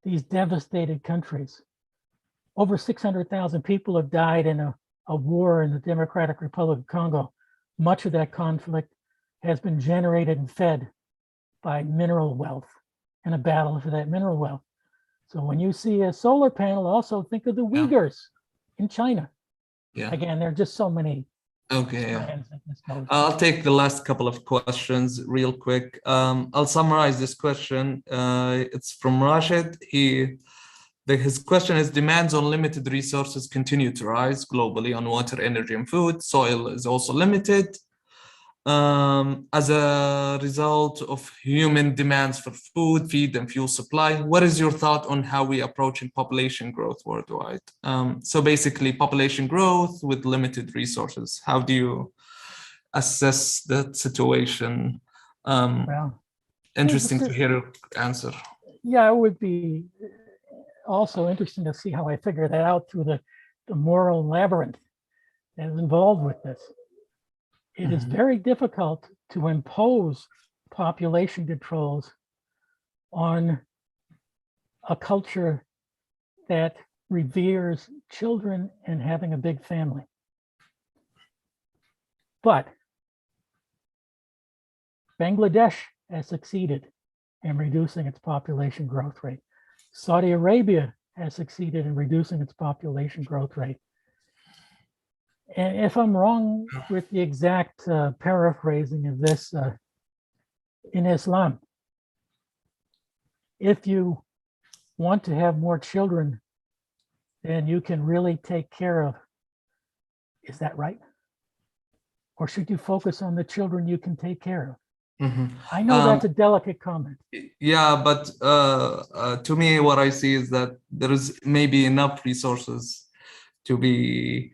these devastated countries. Over 600,000 people have died in a war in the Democratic Republic of Congo. Much of that conflict has been generated and fed by mineral wealth and a battle for that mineral wealth. So when you see a solar panel, also think of the Uyghurs in China. Yeah. Again, there are just so many. Okay. Yeah. strands in this notion. I'll take the last couple of questions real quick. I'll summarize this question. It's from Rashid. His question is: demands on limited resources continue to rise globally on water, energy, and food. Soil is also limited. As a result of human demands for food, feed, and fuel supply, what is your thought on how we approach population growth worldwide? So basically, population growth with limited resources. How do you assess that situation? Well, Interesting to hear your answer. yeah, it would be also interesting to see how I figure that out through the moral labyrinth that is involved with this. It is very difficult to impose population controls on a culture that reveres children and having a big family. But Bangladesh has succeeded in reducing its population growth rate. Saudi Arabia has succeeded in reducing its population growth rate. And if I'm wrong with the exact paraphrasing of this, in Islam, if you want to have more children than you can really take care of, is that right? Or should you focus on the children you can take care of? I know that's a delicate comment. Yeah, but to me, what I see is that there is maybe enough resources to be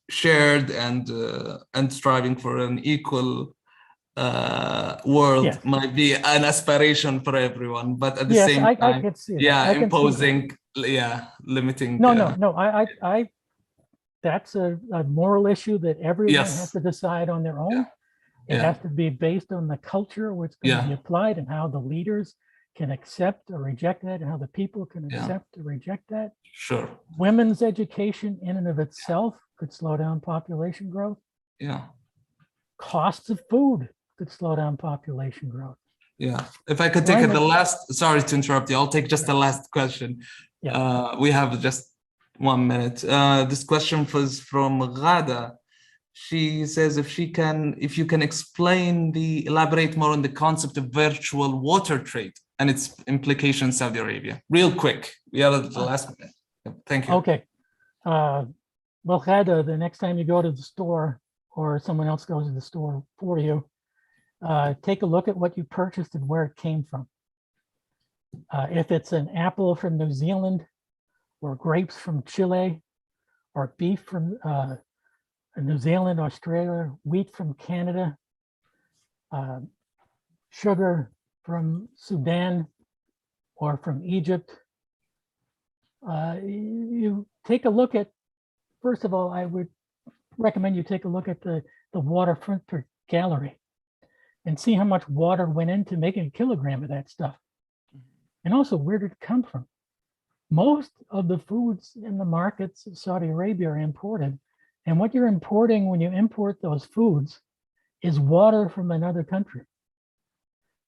shared and striving for an equal world. Yes. Might be an aspiration for everyone, but at the Yes, same I time, can see that. yeah, I can see imposing, yeah, limiting. No. I that's a moral issue that everyone Yes. has to decide on their own. Yeah. It Yeah. has to be based on the culture where it's going to be applied and how the leaders can accept or reject that and how the people can accept or reject that. Sure. Women's education in and of itself could slow down population growth. Yeah. Costs of food could slow down population growth. Yeah. If I could take the last, sorry to interrupt you, I'll take just the last question. Yeah. We have just 1 minute. This question was from Ghada. She says if you can elaborate more on the concept of virtual water trade and its implications in Saudi Arabia. Real quick, we are at the last minute. Thank you. Okay. Well, Ghada, the next time you go to the store or someone else goes to the store for you, take a look at what you purchased and where it came from. If it's an apple from New Zealand or grapes from Chile or beef from New Zealand, Australia, wheat from Canada, sugar from Sudan or from Egypt. You take a look at, first of all, I would recommend you take a look at the water footprint gallery and see how much water went into making a kilogram of that stuff. And also, where did it come from? Most of the foods in the markets of Saudi Arabia are imported. And what you're importing when you import those foods is water from another country.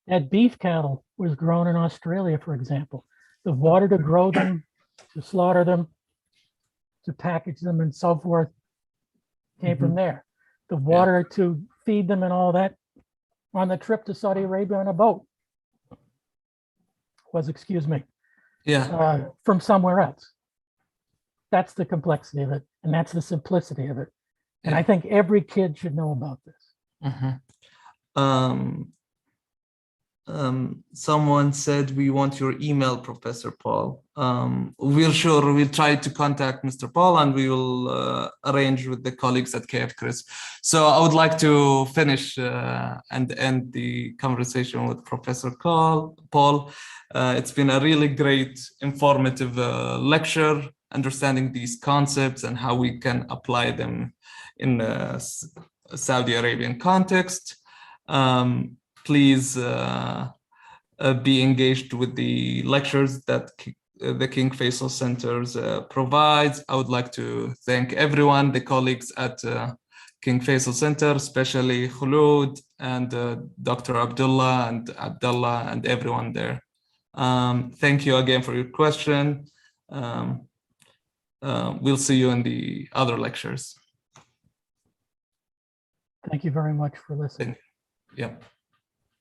That beef cattle was grown in Australia, for example. The water to grow them, to slaughter them, to package them and so forth came from there. The water to feed them and all that on the trip to Saudi Arabia on a boat was, from somewhere else. That's the complexity of it, and that's the simplicity of it. And I think every kid should know about this. Someone said we want your email, Professor Paul. We'll try to contact Mr. Paul and we will arrange with the colleagues at KF Chris. So I would like to finish and end the conversation with Professor Paul. It's been a really great, informative lecture, understanding these concepts and how we can apply them in a Saudi Arabian context. Please be engaged with the lectures that the King Faisal Centers provides. I would like to thank everyone, the colleagues at King Faisal Center, especially Khulud and Dr. Abdullah and everyone there. Thank you again for your question. we'll see you in the other lectures. Thank you very much for listening. Yep.